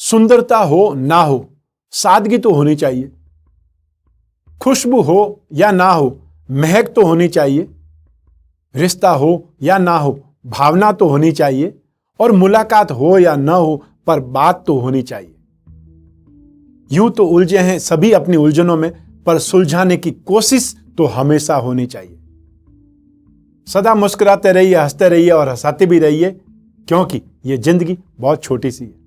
सुंदरता हो ना हो, सादगी तो होनी चाहिए। खुशबू हो या ना हो, महक तो होनी चाहिए। रिश्ता हो या ना हो, भावना तो होनी चाहिए। और मुलाकात हो या ना हो, पर बात तो होनी चाहिए। यूं तो उलझे हैं सभी अपनी उलझनों में, पर सुलझाने की कोशिश तो हमेशा होनी चाहिए। सदा मुस्कुराते रहिए, हंसते रहिए और हंसाते भी रहिए, क्योंकि ये जिंदगी बहुत छोटी सी है।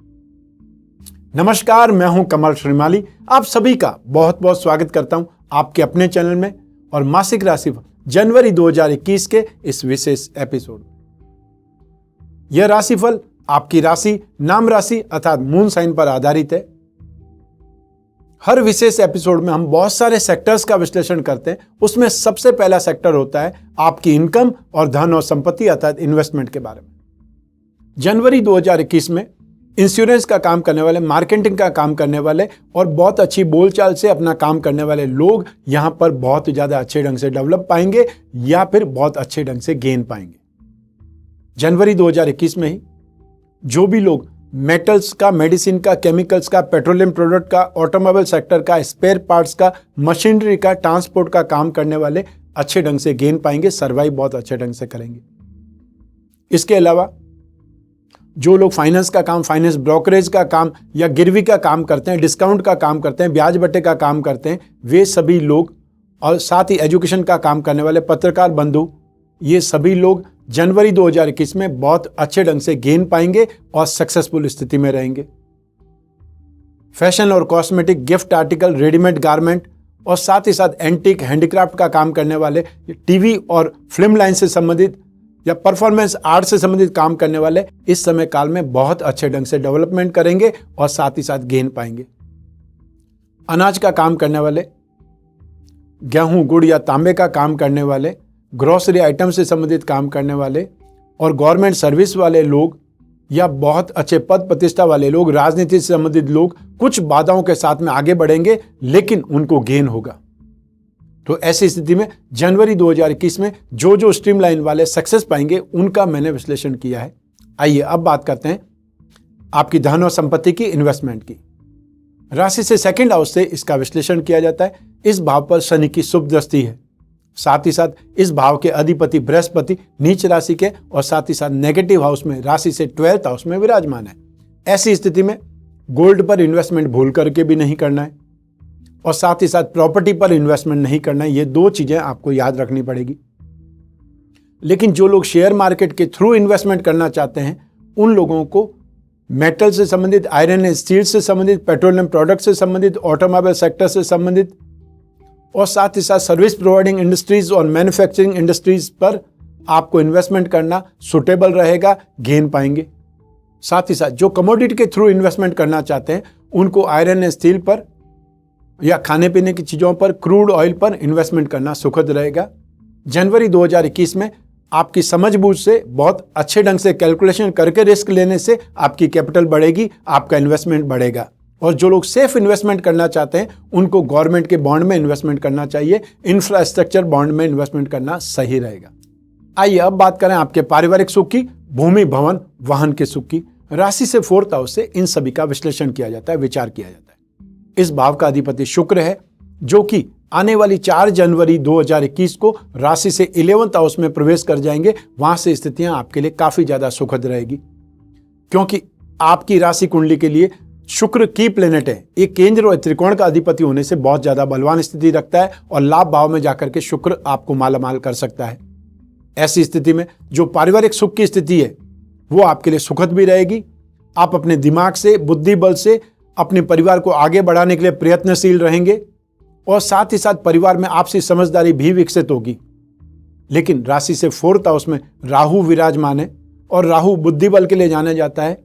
नमस्कार, मैं हूं कमल श्रीमाली। आप सभी का बहुत बहुत स्वागत करता हूं आपके अपने चैनल में और मासिक राशिफल जनवरी 2021 के इस विशेष एपिसोड में। यह राशिफल आपकी राशि, नाम राशि अर्थात मून साइन पर आधारित है। हर विशेष एपिसोड में हम बहुत सारे सेक्टर्स का विश्लेषण करते हैं। उसमें सबसे पहला सेक्टर होता है आपकी इनकम और धन और संपत्ति अर्थात इन्वेस्टमेंट के बारे में। जनवरी 2021 में इंश्योरेंस का काम करने वाले, मार्केटिंग का काम करने वाले और बहुत अच्छी बोलचाल से अपना काम करने वाले लोग यहां पर बहुत ज्यादा अच्छे ढंग से डेवलप पाएंगे या फिर बहुत अच्छे ढंग से गेन पाएंगे। जनवरी 2021 में ही जो भी लोग मेटल्स का, मेडिसिन का, केमिकल्स का, पेट्रोलियम प्रोडक्ट का, ऑटोमोबाइल सेक्टर का, स्पेयर पार्ट्स का, मशीनरी का, ट्रांसपोर्ट का काम करने वाले अच्छे ढंग से गेन पाएंगे, सर्वाइव बहुत अच्छे ढंग से करेंगे। इसके अलावा जो लोग फाइनेंस का काम, फाइनेंस ब्रोकरेज का काम या गिरवी का काम करते हैं, डिस्काउंट का काम करते हैं, ब्याज बट्टे का काम करते हैं, वे सभी लोग और साथ ही एजुकेशन का काम करने वाले पत्रकार बंधु, ये सभी लोग जनवरी 2021 में बहुत अच्छे ढंग से गेन पाएंगे और सक्सेसफुल स्थिति में रहेंगे। फैशन और cosmetic, gift article, readymade garment और साथ ही साथ एंटीक, हैंडीक्राफ्ट का काम करने वाले, टीवी और फिल्म लाइन से संबंधित या परफॉर्मेंस आर्ट से संबंधित काम करने वाले इस समय काल में बहुत अच्छे ढंग से डेवलपमेंट करेंगे और साथ ही साथ गेन पाएंगे। अनाज का काम करने वाले, गेहूं, गुड़ या तांबे का काम करने वाले, ग्रोसरी आइटम से संबंधित काम करने वाले और गवर्नमेंट सर्विस वाले लोग या बहुत अच्छे पद प्रतिष्ठा वाले लोग, राजनीति से संबंधित लोग कुछ बाधाओं के साथ में आगे बढ़ेंगे लेकिन उनको गेन होगा। तो ऐसी स्थिति में जनवरी 2021 में जो जो स्ट्रीमलाइन वाले सक्सेस पाएंगे उनका मैंने विश्लेषण किया है। आइए अब बात करते हैं आपकी धन और संपत्ति की, इन्वेस्टमेंट की। राशि से सेकंड हाउस से इसका विश्लेषण किया जाता है। इस भाव पर शनि की शुभ दृष्टि है। साथ ही साथ इस भाव के अधिपति बृहस्पति नीच राशि के और साथ ही साथ नेगेटिव हाउस में राशि से 12th हाउस में विराजमान है। ऐसी स्थिति में गोल्ड पर इन्वेस्टमेंट भूल करके भी नहीं करना है और साथ ही साथ प्रॉपर्टी पर इन्वेस्टमेंट नहीं करना है। ये दो चीजें आपको याद रखनी पड़ेगी। लेकिन जो लोग शेयर मार्केट के थ्रू इन्वेस्टमेंट करना चाहते हैं उन लोगों को मेटल से संबंधित, आयरन एंड स्टील से संबंधित, पेट्रोलियम प्रोडक्ट से संबंधित, ऑटोमोबाइल सेक्टर से संबंधित और साथ ही साथ सर्विस प्रोवाइडिंग इंडस्ट्रीज और मैन्युफैक्चरिंग इंडस्ट्रीज पर आपको इन्वेस्टमेंट करना सुटेबल रहेगा, गेन पाएंगे। साथ ही साथ जो कमोडिटी के थ्रू इन्वेस्टमेंट करना चाहते हैं उनको आयरन एंड स्टील पर या खाने पीने की चीजों पर, क्रूड ऑयल पर इन्वेस्टमेंट करना सुखद रहेगा। जनवरी 2021 में आपकी समझबूझ से बहुत अच्छे ढंग से कैलकुलेशन करके रिस्क लेने से आपकी कैपिटल बढ़ेगी, आपका इन्वेस्टमेंट बढ़ेगा। और जो लोग सेफ इन्वेस्टमेंट करना चाहते हैं उनको गवर्नमेंट के बॉन्ड में इन्वेस्टमेंट करना चाहिए, इंफ्रास्ट्रक्चर बॉन्ड में इन्वेस्टमेंट करना सही रहेगा। आइए अब बात करें आपके पारिवारिक सुख की, भूमि, भवन, वाहन के सुख की। राशि से 4th हाउस से इन सभी का विश्लेषण किया जाता है, विचार किया जाता है। इस भाव का अधिपति शुक्र है जो कि आने वाली 4 जनवरी 2021 को राशि से 11th हाउस में प्रवेश कर जाएंगे। वहां से स्थितियां आपके लिए काफी ज्यादा सुखद रहेगी क्योंकि आपकी राशि कुंडली के लिए शुक्र की प्लेनेट है। एक केंद्र और त्रिकोण का अधिपति होने से बहुत ज्यादा बलवान स्थिति रखता है और लाभ भाव में जाकर के शुक्र आपको मालामाल कर सकता है। ऐसी स्थिति में जो पारिवारिक सुख की स्थिति है वो आपके लिए सुखद भी रहेगी। आप अपने दिमाग से, बुद्धि बल से अपने परिवार को आगे बढ़ाने के लिए प्रयत्नशील रहेंगे और साथ ही साथ परिवार में आपसी समझदारी भी विकसित होगी। लेकिन राशि से 4th हाउस में राहु विराजमान है और राहु बुद्धि बल के लिए जाना जाता है,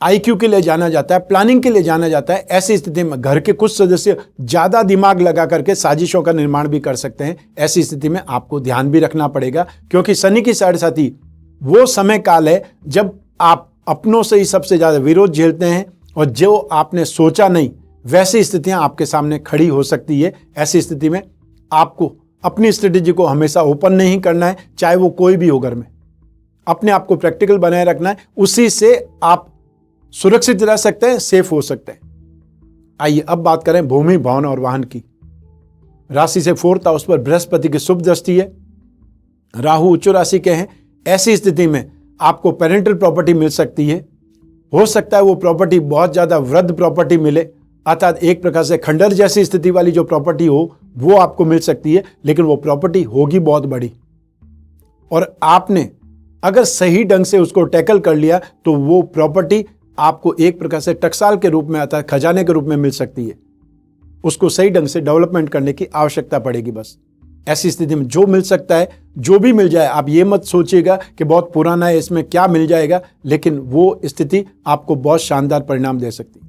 आईक्यू के लिए जाना जाता है, प्लानिंग के लिए जाना जाता है। ऐसी स्थिति में घर के कुछ सदस्य ज्यादा दिमाग लगा करके साजिशों का निर्माण भी कर सकते हैं। ऐसी स्थिति में आपको ध्यान भी रखना पड़ेगा क्योंकि शनि की 7.5 वो समय काल है जब आप अपनों से ही सबसे ज्यादा विरोध झेलते हैं और जो आपने सोचा नहीं वैसी स्थितियां आपके सामने खड़ी हो सकती है। ऐसी स्थिति में आपको अपनी स्ट्रेटेजी को हमेशा ओपन नहीं करना है, चाहे वो कोई भी हो घर में। अपने आप को प्रैक्टिकल बनाए रखना है, उसी से आप सुरक्षित रह सकते हैं, सेफ हो सकते हैं। आइए अब बात करें भूमि, भवन और वाहन की। राशि से 4th हाउस पर बृहस्पति की शुभ दृष्टि है, राहु उच्च राशि के हैं। ऐसी स्थिति में आपको पेरेंटल प्रॉपर्टी मिल सकती है। हो सकता है वो प्रॉपर्टी बहुत ज्यादा वृद्ध प्रॉपर्टी मिले, अर्थात एक प्रकार से खंडर जैसी स्थिति वाली जो प्रॉपर्टी हो वो आपको मिल सकती है, लेकिन वो प्रॉपर्टी होगी बहुत बड़ी। और आपने अगर सही ढंग से उसको टैकल कर लिया तो वो प्रॉपर्टी आपको एक प्रकार से टकसाल के रूप में, अर्थात खजाने के रूप में मिल सकती है। उसको सही ढंग से डेवलपमेंट करने की आवश्यकता पड़ेगी बस। ऐसी स्थिति में जो मिल सकता है, जो भी मिल जाए, आप ये मत सोचिएगा कि बहुत पुराना है इसमें क्या मिल जाएगा, लेकिन वो स्थिति आपको बहुत शानदार परिणाम दे सकती है।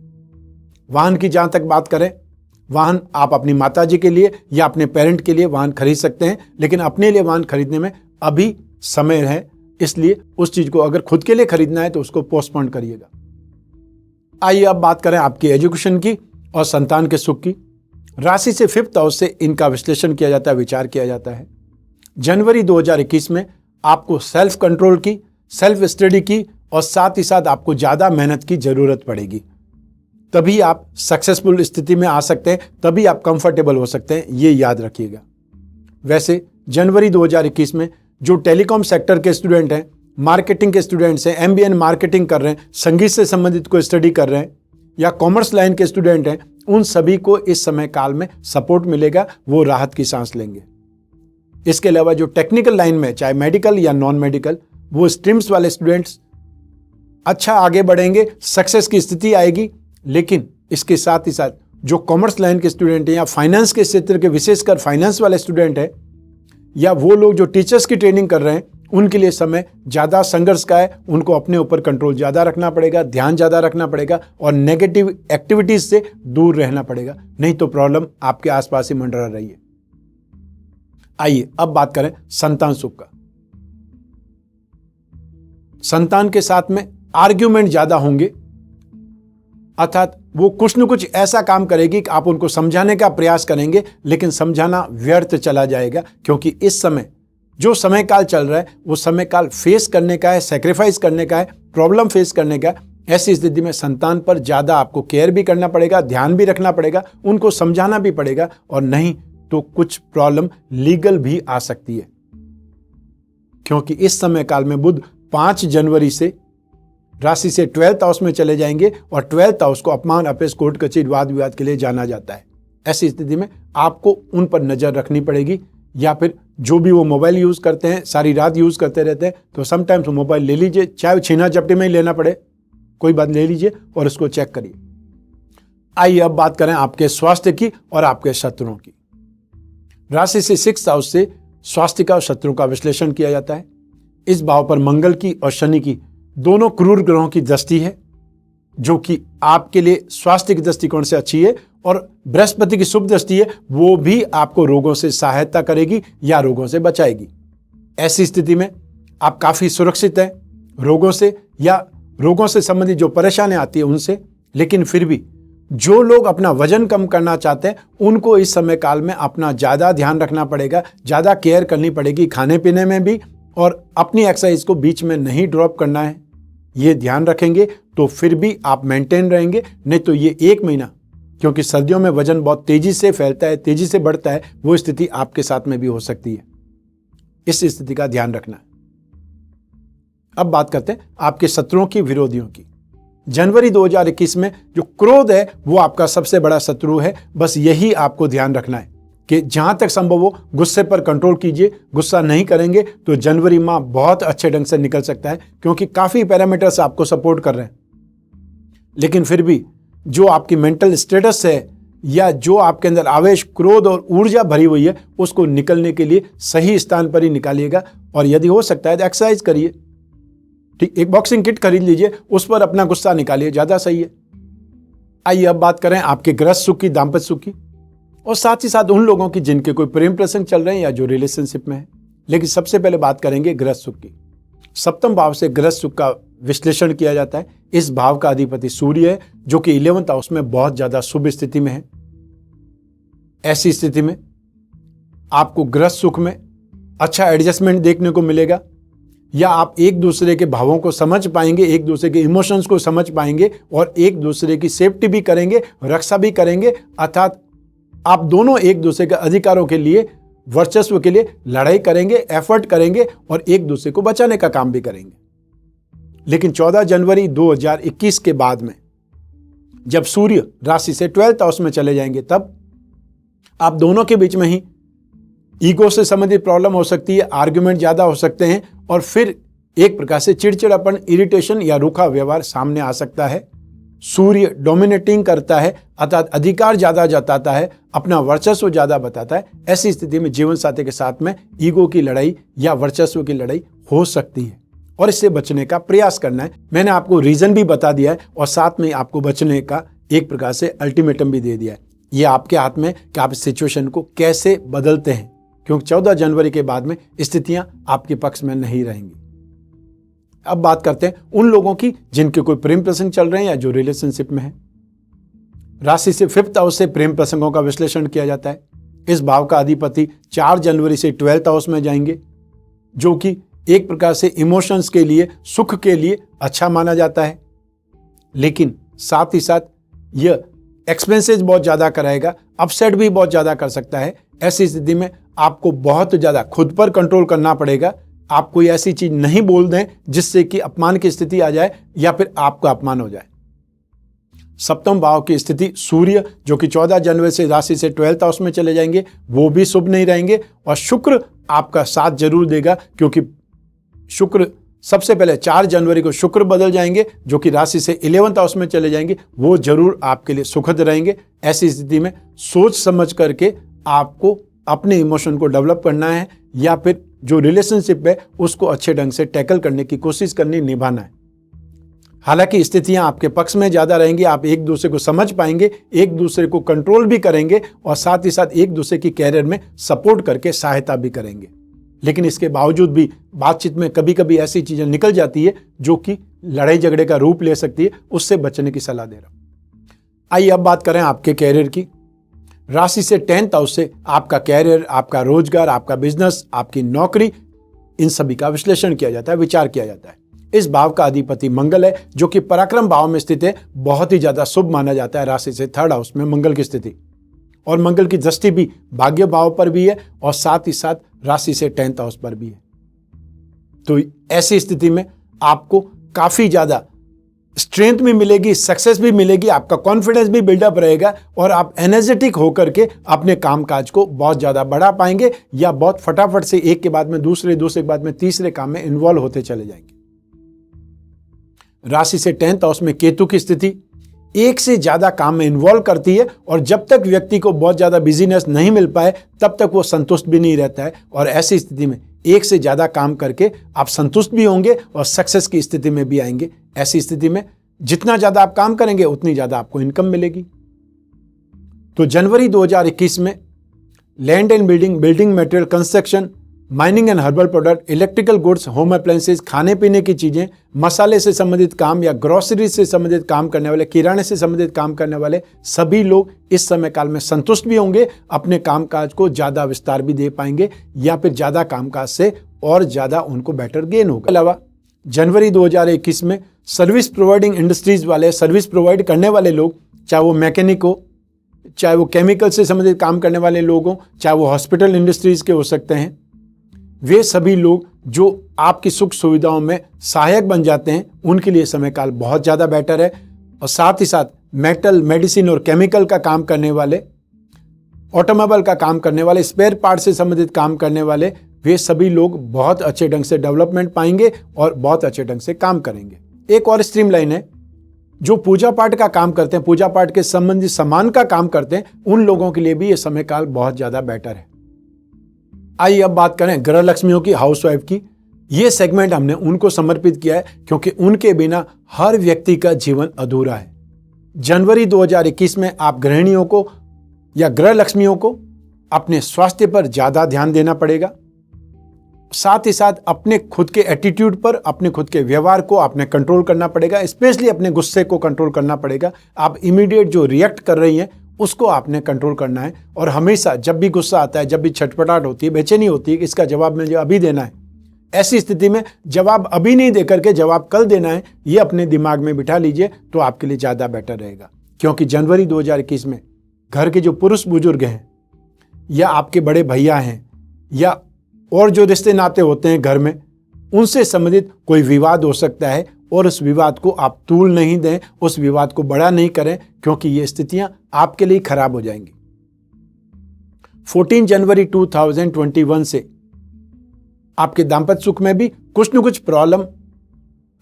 वाहन की जहां तक बात करें, वाहन आप अपनी माताजी के लिए या अपने पेरेंट के लिए वाहन खरीद सकते हैं, लेकिन अपने लिए वाहन खरीदने में अभी समय है, इसलिए उस चीज को अगर खुद के लिए खरीदना है तो उसको पोस्टपोन करिएगा। आइए अब बात करें आपकी एजुकेशन की और संतान के सुख की। राशि से 5th हाउस से इनका विश्लेषण किया जाता है, विचार किया जाता है। जनवरी 2021 में आपको सेल्फ कंट्रोल की, सेल्फ स्टडी की और साथ ही साथ आपको ज्यादा मेहनत की जरूरत पड़ेगी, तभी आप सक्सेसफुल स्थिति में आ सकते हैं, तभी आप कंफर्टेबल हो सकते हैं, ये याद रखिएगा। वैसे जनवरी 2021 में जो टेलीकॉम सेक्टर के स्टूडेंट हैं, मार्केटिंग के स्टूडेंट्स हैं, MBA इन मार्केटिंग कर रहे हैं, संगीत से संबंधित कोई स्टडी कर रहे हैं या कॉमर्स लाइन के स्टूडेंट हैं, उन सभी को इस समय काल में सपोर्ट मिलेगा, वो राहत की सांस लेंगे। इसके अलावा जो टेक्निकल लाइन में, चाहे मेडिकल या नॉन मेडिकल, वो स्ट्रीम्स वाले स्टूडेंट्स अच्छा आगे बढ़ेंगे, सक्सेस की स्थिति आएगी। लेकिन इसके साथ ही साथ जो कॉमर्स लाइन के स्टूडेंट हैं या फाइनेंस के क्षेत्र के, विशेषकर फाइनेंस वाले स्टूडेंट हैं, या वो लोग जो टीचर्स की ट्रेनिंग कर रहे हैं, उनके लिए समय ज्यादा संघर्ष का है। उनको अपने ऊपर कंट्रोल ज्यादा रखना पड़ेगा, ध्यान ज्यादा रखना पड़ेगा और नेगेटिव एक्टिविटीज से दूर रहना पड़ेगा, नहीं तो प्रॉब्लम आपके आसपास ही मंडरा रही है। आइए अब बात करें संतान सुख का। संतान के साथ में आर्ग्यूमेंट ज्यादा होंगे, अर्थात वो कुछ न कुछ ऐसा काम करेगी कि आप उनको समझाने का प्रयास करेंगे, लेकिन समझाना व्यर्थ चला जाएगा, क्योंकि इस समय जो समय काल चल रहा है वो समय काल फेस करने का है, सेक्रीफाइस करने का है, प्रॉब्लम फेस करने का है। ऐसी स्थिति में संतान पर ज्यादा आपको केयर भी करना पड़ेगा, ध्यान भी रखना पड़ेगा, उनको समझाना भी पड़ेगा, और नहीं तो कुछ प्रॉब्लम लीगल भी आ सकती है, क्योंकि इस समय काल में बुध 5 जनवरी से राशि से 12th हाउस में चले जाएंगे और 12th हाउस को अपमान, अपेश, कोर्ट कचहरी, वाद विवाद के लिए जाना जाता है। ऐसी स्थिति में आपको उन पर नजर रखनी पड़ेगी, या फिर जो भी वो मोबाइल यूज करते हैं, सारी रात यूज करते रहते हैं, तो समटाइम्स वो मोबाइल ले लीजिए, चाहे छीना झपटी में ही लेना पड़े, कोई बात, ले लीजिए और उसको चेक करिए। आइए अब बात करें आपके स्वास्थ्य की और आपके शत्रुओं की। राशि से 6th हाउस से स्वास्थ्य का और शत्रु का विश्लेषण किया जाता है। इस भाव पर मंगल की और शनि की दोनों क्रूर ग्रहों की दृष्टि है, जो कि आपके लिए स्वास्थ्य के दृष्टिकोण से अच्छी है, और बृहस्पति की शुभ दृष्टि है, वो भी आपको रोगों से सहायता करेगी या रोगों से बचाएगी। ऐसी स्थिति में आप काफी सुरक्षित हैं रोगों से या रोगों से संबंधित जो परेशानियां आती है उनसे। लेकिन फिर भी जो लोग अपना वजन कम करना चाहते हैं, उनको इस समय काल में अपना ज्यादा ध्यान रखना पड़ेगा, ज्यादा केयर करनी पड़ेगी खाने पीने में भी, और अपनी एक्सरसाइज को बीच में नहीं ड्रॉप करना है। ये ध्यान रखेंगे तो फिर भी आप मेंटेन रहेंगे, नहीं तो ये 1 महीना, क्योंकि सर्दियों में वजन बहुत तेजी से फैलता है, तेजी से बढ़ता है, वो स्थिति आपके साथ में भी हो सकती है। इस स्थिति का ध्यान रखना है। अब बात करते हैं आपके शत्रुओं की, विरोधियों की। जनवरी 2021 में जो क्रोध है वो आपका सबसे बड़ा शत्रु है। बस यही आपको ध्यान रखना है कि जहां तक संभव हो गुस्से पर कंट्रोल कीजिए। गुस्सा नहीं करेंगे तो जनवरी माह बहुत अच्छे ढंग से निकल सकता है, क्योंकि काफी पैरामीटर्स आपको सपोर्ट कर रहे हैं। लेकिन फिर भी जो आपकी मेंटल स्टेटस है या जो आपके अंदर आवेश, क्रोध और ऊर्जा भरी हुई है, उसको निकलने के लिए सही स्थान पर ही निकालिएगा। और यदि हो सकता है तो एक्सरसाइज करिए, ठीक, एक बॉक्सिंग किट खरीद लीजिए, उस पर अपना गुस्सा निकालिए, ज्यादा सही है। आइए अब बात करें आपके गृहस्थ सुख की, दाम्पत्य सुख की, और साथ ही साथ उन लोगों की जिनके कोई प्रेम प्रसंग चल रहे हैं या जो रिलेशनशिप में है। लेकिन सबसे पहले बात करेंगे गृहस्थ सुख की। 7वें भाव से गृहस्थ सुख का विश्लेषण किया जाता है। इस भाव का अधिपति सूर्य है, जो कि 11th हाउस में बहुत ज्यादा शुभ स्थिति में है। ऐसी स्थिति में आपको गृहस्थ सुख में अच्छा एडजस्टमेंट देखने को मिलेगा। या आप एक दूसरे के भावों को समझ पाएंगे, एक दूसरे के इमोशंस को समझ पाएंगे और एक दूसरे की सेफ्टी भी करेंगे, रक्षा भी करेंगे। अर्थात आप दोनों एक दूसरे के अधिकारों के लिए, वर्चस्व के लिए लड़ाई करेंगे, एफर्ट करेंगे और एक दूसरे को बचाने का काम भी करेंगे। लेकिन 14 जनवरी 2021 के बाद में जब सूर्य राशि से 12th हाउस में चले जाएंगे, तब आप दोनों के बीच में ही ईगो से संबंधित प्रॉब्लम हो सकती है, आर्ग्यूमेंट ज्यादा हो सकते हैं और फिर एक प्रकार से चिड़चिड़ापन, इरिटेशन या रूखा व्यवहार सामने आ सकता है। सूर्य डोमिनेटिंग करता है, अर्थात अधिकार ज्यादा जताता है, अपना वर्चस्व ज्यादा बताता है। ऐसी स्थिति में जीवन साथी के साथ में ईगो की लड़ाई या वर्चस्व की लड़ाई हो सकती है और इससे बचने का प्रयास करना है। मैंने आपको रीजन भी बता दिया है और साथ में आपको बचने का एक प्रकार से अल्टीमेटम भी दे दिया है। ये आपके हाथ में कि आप इस सिचुएशन को कैसे बदलते हैं, क्योंकि 14 जनवरी के बाद में स्थितियां आपके पक्ष में नहीं रहेंगी। अब बात करते हैं उन लोगों की जिनके कोई प्रेम प्रसंग चल रहे हैं या जो रिलेशनशिप में है। राशि से 5th हाउस से प्रेम प्रसंगों का विश्लेषण किया जाता है। इस भाव का अधिपति 4 जनवरी से 12th हाउस में जाएंगे, जो कि एक प्रकार से इमोशंस के लिए, सुख के लिए अच्छा माना जाता है। लेकिन साथ ही साथ यह एक्सपेंसेस बहुत ज्यादा कराएगा, अपसेट भी बहुत ज्यादा कर सकता है। ऐसी स्थिति में आपको बहुत ज्यादा खुद पर कंट्रोल करना पड़ेगा। आप कोई ऐसी चीज नहीं बोल दें जिससे कि अपमान की स्थिति आ जाए या फिर आपका अपमान हो जाए। 7वें भाव की स्थिति सूर्य, जो कि 14 जनवरी से राशि से 12th हाउस में चले जाएंगे, वो भी शुभ नहीं रहेंगे और शुक्र आपका साथ जरूर देगा, क्योंकि शुक्र सबसे पहले 4 जनवरी को शुक्र बदल जाएंगे, जो कि राशि से 11th हाउस में चले जाएंगे। वो जरूर आपके लिए सुखद रहेंगे। ऐसी स्थिति में सोच समझ करके आपको अपने इमोशन को डेवलप करना है या फिर जो रिलेशनशिप है उसको अच्छे ढंग से टैकल करने की कोशिश करनी, निभाना है। हालांकि स्थितियां आपके पक्ष में ज्यादा रहेंगी, आप एक दूसरे को समझ पाएंगे, एक दूसरे को कंट्रोल भी करेंगे और साथ ही साथ एक दूसरे की कैरियर में सपोर्ट करके सहायता भी करेंगे। लेकिन इसके बावजूद भी बातचीत में कभी कभी ऐसी चीजें निकल जाती है जो कि लड़ाई झगड़े का रूप ले सकती है, उससे बचने की सलाह दे रहा हूं। आइए अब बात करें आपके कैरियर की। राशि से 10th हाउस से आपका कैरियर, आपका रोजगार, आपका बिजनेस, आपकी नौकरी, इन सभी का विश्लेषण किया जाता है, विचार किया जाता है। इस भाव का अधिपति मंगल है, जो कि पराक्रम भाव में स्थित है। बहुत ही ज्यादा शुभ माना जाता है राशि से 3rd हाउस में मंगल की स्थिति, और मंगल की दृष्टि भी भाग्य भाव पर भी है और साथ ही साथ राशि से 10th हाउस पर भी है। तो ऐसी स्थिति में आपको काफी ज्यादा स्ट्रेंथ भी मिलेगी, सक्सेस भी मिलेगी, आपका कॉन्फिडेंस भी बिल्डअप रहेगा और आप एनर्जेटिक होकर के अपने कामकाज को बहुत ज्यादा बढ़ा पाएंगे या बहुत फटाफट से एक के बाद में दूसरे, दूसरे के बाद में तीसरे काम में इन्वॉल्व होते चले जाएंगे। राशि से 10th हाउस में केतु की स्थिति एक से ज्यादा काम में इन्वॉल्व करती है और जब तक व्यक्ति को बहुत ज्यादा बिजीनेस नहीं मिल पाए तब तक वो संतुष्ट भी नहीं रहता है, और ऐसी स्थिति में एक से ज्यादा काम करके आप संतुष्ट भी होंगे और सक्सेस की स्थिति में भी आएंगे। ऐसी स्थिति में जितना ज्यादा आप काम करेंगे उतनी ज्यादा आपको इनकम मिलेगी। तो जनवरी 2021 में land and building, building material, construction, mining and herbal product, electrical goods, home appliances, खाने पीने की चीजें, मसाले से संबंधित काम या ग्रोसरी से संबंधित काम करने वाले, किराने से संबंधित काम करने वाले सभी लोग इस समय काल में संतुष्ट भी होंगे, अपने कामकाज को ज्यादा विस्तार भी दे पाएंगे या फिर ज्यादा कामकाज से और ज्यादा उनको बेटर गेन होगा। अलावा जनवरी 2021 में सर्विस प्रोवाइडिंग इंडस्ट्रीज वाले, सर्विस प्रोवाइड करने वाले लोग, चाहे वो मैकेनिक हो, चाहे वो केमिकल से संबंधित काम करने वाले लोग हों, चाहे वो हॉस्पिटल इंडस्ट्रीज के हो सकते हैं, वे सभी लोग जो आपकी सुख सुविधाओं में सहायक बन जाते हैं, उनके लिए समय काल बहुत ज़्यादा बेटर है। और साथ ही साथ मेटल, मेडिसिन और केमिकल का काम करने वाले, ऑटोमोबाइल का काम करने वाले, स्पेयर पार्ट से संबंधित काम करने वाले, वे सभी लोग बहुत अच्छे ढंग से डेवलपमेंट पाएंगे और बहुत अच्छे ढंग से काम करेंगे। एक और स्ट्रीमलाइन है, जो पूजा पाठ का काम करते हैं, पूजा पाठ के संबंधित सामान का काम करते हैं, उन लोगों के लिए भी ये समय काल बहुत ज़्यादा बेटर है। आइए अब बात करें ग्रह लक्ष्मियों की, हाउसवाइफ की। ये सेगमेंट हमने उनको समर्पित किया है क्योंकि उनके बिना हर व्यक्ति का जीवन अधूरा है। जनवरी 2021 में आप गृहिणियों को या ग्रह लक्ष्मियों को अपने स्वास्थ्य पर ज्यादा ध्यान देना पड़ेगा। साथ ही साथ अपने खुद के एटीट्यूड पर, अपने खुद के व्यवहार को आपने कंट्रोल करना पड़ेगा, स्पेशली अपने गुस्से को कंट्रोल करना पड़ेगा। आप इमीडिएट जो रिएक्ट कर रही हैं उसको आपने कंट्रोल करना है और हमेशा जब भी गुस्सा आता है, जब भी छटपटाहट होती है, बेचैनी होती है, इसका जवाब मुझे अभी देना है, ऐसी स्थिति में जवाब अभी नहीं देकर के जवाब कल देना है, ये अपने दिमाग में बिठा लीजिए तो आपके लिए ज़्यादा बेटर रहेगा। क्योंकि जनवरी 2021 में घर के जो पुरुष बुजुर्ग हैं या आपके बड़े भैया हैं या और जो रिश्ते नाते होते हैं घर में, उनसे संबंधित कोई विवाद हो सकता है और उस विवाद को आप तूल नहीं दें, उस विवाद को बड़ा नहीं करें, क्योंकि ये स्थितियां आपके लिए खराब हो जाएंगी। 14 जनवरी 2021 से आपके दाम्पत्य सुख में भी कुछ न कुछ प्रॉब्लम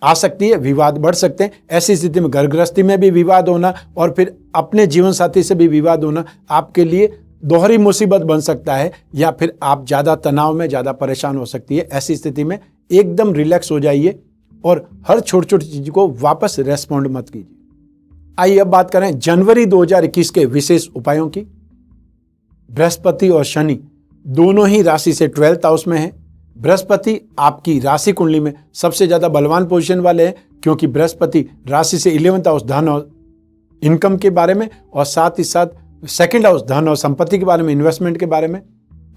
आ सकती है, विवाद बढ़ सकते हैं। ऐसी स्थिति में घर गृहस्थी में भी विवाद होना और फिर अपने जीवन साथी से भी विवाद होना आपके लिए दोहरी मुसीबत बन सकता है, या फिर आप ज़्यादा तनाव में, ज़्यादा परेशान हो सकती है। ऐसी स्थिति में एकदम रिलैक्स हो जाइए और हर छोटी छोटी चीज़ को वापस रेस्पॉन्ड मत कीजिए। आइए अब बात करें जनवरी 2021 के विशेष उपायों की। बृहस्पति और शनि दोनों ही राशि से 12th हाउस में हैं। बृहस्पति आपकी राशि कुंडली में सबसे ज़्यादा बलवान पोजीशन वाले हैं, क्योंकि बृहस्पति राशि से 11th हाउस धन और इनकम के बारे में और साथ ही साथ 2nd हाउस धन और संपत्ति के बारे में, इन्वेस्टमेंट के बारे में।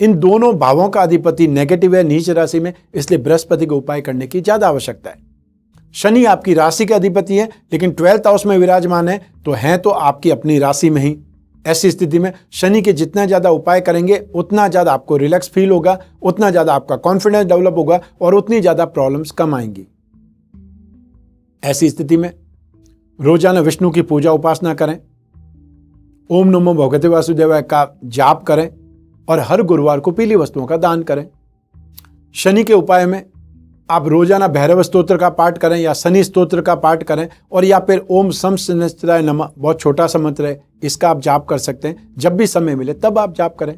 इन दोनों भावों का अधिपति नेगेटिव है, नीच राशि में, इसलिए बृहस्पति को उपाय करने की ज़्यादा आवश्यकता है। शनि आपकी राशि के अधिपति है लेकिन 12th हाउस में विराजमान है, तो हैं तो आपकी अपनी राशि में ही। ऐसी स्थिति में शनि के जितना ज़्यादा उपाय करेंगे उतना ज़्यादा आपको रिलैक्स फील होगा, उतना ज़्यादा आपका कॉन्फिडेंस डेवलप होगा और उतनी ज़्यादा प्रॉब्लम्स कम आएंगी। ऐसी स्थिति में रोजाना विष्णु की पूजा उपासना करें, ओम नमो भगवते वासुदेवाय का जाप करें और हर गुरुवार को पीली वस्तुओं का दान करें। शनि के उपाय में आप रोजाना भैरव स्तोत्र का पाठ करें या शनि स्तोत्र का पाठ करें, और या फिर ओम सम शनिश्चराय नमः, बहुत छोटा सा मंत्र है, इसका आप जाप कर सकते हैं। जब भी समय मिले तब आप जाप करें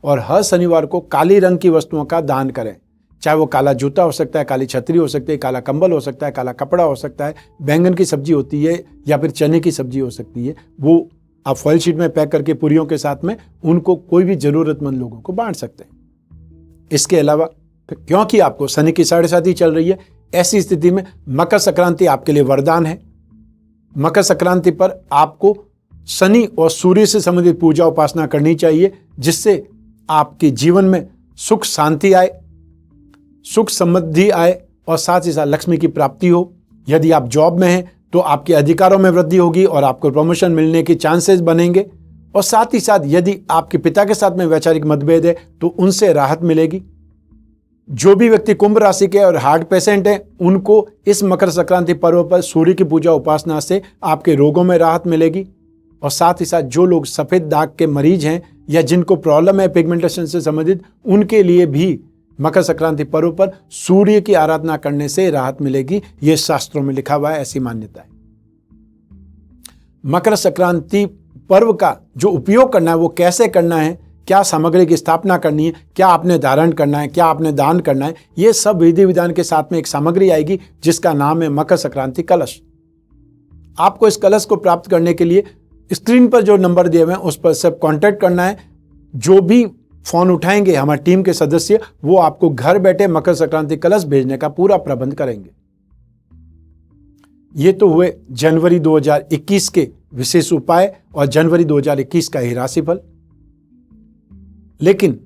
और हर शनिवार को काली रंग की वस्तुओं का दान करें। चाहे वो काला जूता हो सकता है, काली छतरी हो सकती है, काला कंबल हो सकता है, काला कपड़ा हो सकता है, बैंगन की सब्जी होती है या फिर चने की सब्जी हो सकती है। वो आप फॉइल शीट में पैक करके पूरियों के साथ में उनको कोई भी जरूरतमंद लोगों को बांट सकते हैं। इसके अलावा क्योंकि आपको शनि की 7.5 चल रही है, ऐसी स्थिति में मकर संक्रांति आपके लिए वरदान है। मकर संक्रांति पर आपको शनि और सूर्य से संबंधित पूजा उपासना करनी चाहिए, जिससे आपके जीवन में सुख शांति आए, सुख समृद्धि आए और साथ ही साथ लक्ष्मी की प्राप्ति हो। यदि आप जॉब में हैं तो आपके अधिकारों में वृद्धि होगी और आपको प्रमोशन मिलने के चांसेस बनेंगे, और साथ ही साथ यदि आपके पिता के साथ में वैचारिक मतभेद है तो उनसे राहत मिलेगी। जो भी व्यक्ति कुंभ राशि के और हार्ट पेशेंट हैं, उनको इस मकर संक्रांति पर्व पर सूर्य की पूजा उपासना से आपके रोगों में राहत मिलेगी। और साथ ही साथ जो लोग सफ़ेद दाग के मरीज हैं या जिनको प्रॉब्लम है पिगमेंटेशन से संबंधित, उनके लिए भी मकर संक्रांति पर्व पर सूर्य की आराधना करने से राहत मिलेगी। ये शास्त्रों में लिखा हुआ है, ऐसी मान्यता है। मकर संक्रांति पर्व का जो उपयोग करना है वो कैसे करना है, क्या सामग्री की स्थापना करनी है, क्या आपने धारण करना है, क्या आपने दान करना है, ये सब विधि विधान के साथ में एक सामग्री आएगी जिसका नाम है मकर संक्रांति कलश। आपको इस कलश को प्राप्त करने के लिए स्क्रीन पर जो नंबर दिए हुए हैं उस पर सब कांटेक्ट करना है। जो भी फोन उठाएंगे हमारी टीम के सदस्य, वो आपको घर बैठे मकर संक्रांति कलश भेजने का पूरा प्रबंध करेंगे। ये तो हुए जनवरी 2021 के विशेष उपाय और जनवरी 2021 का ही राशिफल। लेकिन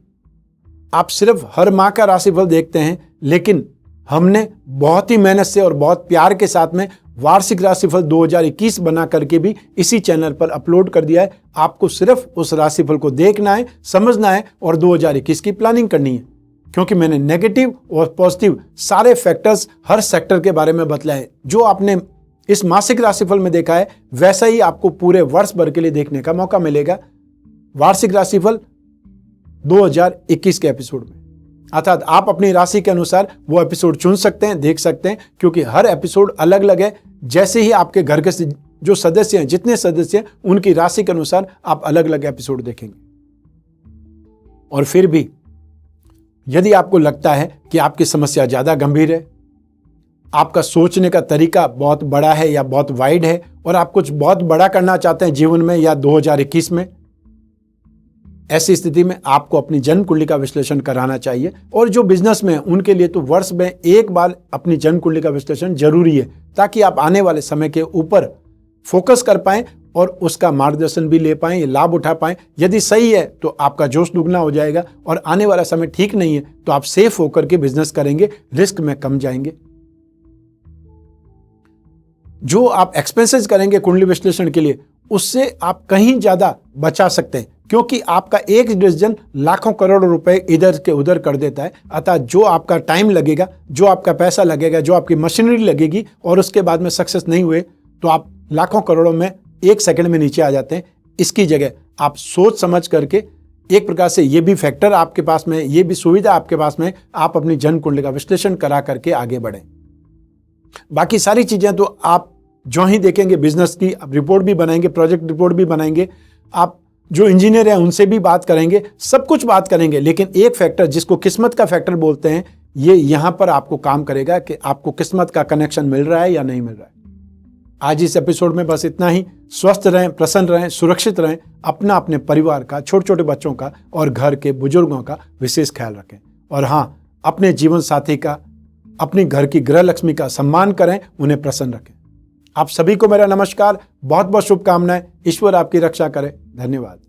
आप सिर्फ हर माह का राशिफल देखते हैं, लेकिन हमने बहुत ही मेहनत से और बहुत प्यार के साथ में वार्षिक राशिफल 2021 बना करके भी इसी चैनल पर अपलोड कर दिया है। आपको सिर्फ उस राशिफल को देखना है, समझना है और 2021 की प्लानिंग करनी है, क्योंकि मैंने नेगेटिव और पॉजिटिव सारे फैक्टर्स हर सेक्टर के बारे में बतलाए। जो आपने इस मासिक राशिफल में देखा है वैसा ही आपको पूरे वर्ष भर के लिए देखने का मौका मिलेगा वार्षिक राशिफल 2021 के एपिसोड में। अर्थात आप अपनी राशि के अनुसार वो एपिसोड चुन सकते हैं, देख सकते हैं, क्योंकि हर एपिसोड अलग अलग है। जैसे ही आपके घर के जो सदस्य हैं, जितने सदस्य हैं, उनकी राशि के अनुसार आप अलग अलग एपिसोड देखेंगे। और फिर भी यदि आपको लगता है कि आपकी समस्या ज़्यादा गंभीर है, आपका सोचने का तरीका बहुत बड़ा है या बहुत वाइड है और आप कुछ बहुत बड़ा करना चाहते हैं जीवन में या 2021 में, ऐसी स्थिति में आपको अपनी जन्म कुंडली का विश्लेषण कराना चाहिए। और जो बिजनेस में है उनके लिए तो वर्ष में एक बार अपनी जन्म कुंडली का विश्लेषण जरूरी है, ताकि आप आने वाले समय के ऊपर फोकस कर पाएं और उसका मार्गदर्शन भी ले पाएं, लाभ उठा पाएं। यदि सही है तो आपका जोश दुगना हो जाएगा, और आने वाला समय ठीक नहीं है तो आप सेफ होकर के बिजनेस करेंगे, रिस्क में कम जाएंगे। जो आप एक्सपेंसेस करेंगे कुंडली विश्लेषण के लिए, उससे आप कहीं ज्यादा बचा सकते हैं, क्योंकि आपका एक डिसीजन लाखों करोड़ों रुपए इधर के उधर कर देता है। अतः जो आपका टाइम लगेगा, जो आपका पैसा लगेगा, जो आपकी मशीनरी लगेगी, और उसके बाद में सक्सेस नहीं हुए तो आप लाखों करोड़ों में 1 सेकंड में नीचे आ जाते हैं। इसकी जगह आप सोच समझ करके, एक प्रकार से ये भी फैक्टर आपके पास में, ये भी सुविधा आपके पास में, आप अपनी जन्म कुंडली का विश्लेषण करा करके आगे बढ़ें। बाकी सारी चीजें तो आप जो ही देखेंगे, बिजनेस की रिपोर्ट भी बनाएंगे, प्रोजेक्ट रिपोर्ट भी बनाएंगे, आप जो इंजीनियर हैं उनसे भी बात करेंगे, सब कुछ बात करेंगे, लेकिन एक फैक्टर जिसको किस्मत का फैक्टर बोलते हैं, ये यहां पर आपको काम करेगा कि आपको किस्मत का कनेक्शन मिल रहा है या नहीं मिल रहा है। आज इस एपिसोड में बस इतना ही। स्वस्थ रहें, प्रसन्न रहें, सुरक्षित रहें, अपना, अपने परिवार का, छोटे छोटे बच्चों का और घर के बुजुर्गों का विशेष ख्याल रखें। और हाँ, अपने जीवन साथी का, अपनी घर की गृह लक्ष्मी का सम्मान करें, उन्हें प्रसन्न रखें। आप सभी को मेरा नमस्कार, बहुत बहुत शुभकामनाएं। ईश्वर आपकी रक्षा करे। धन्यवाद।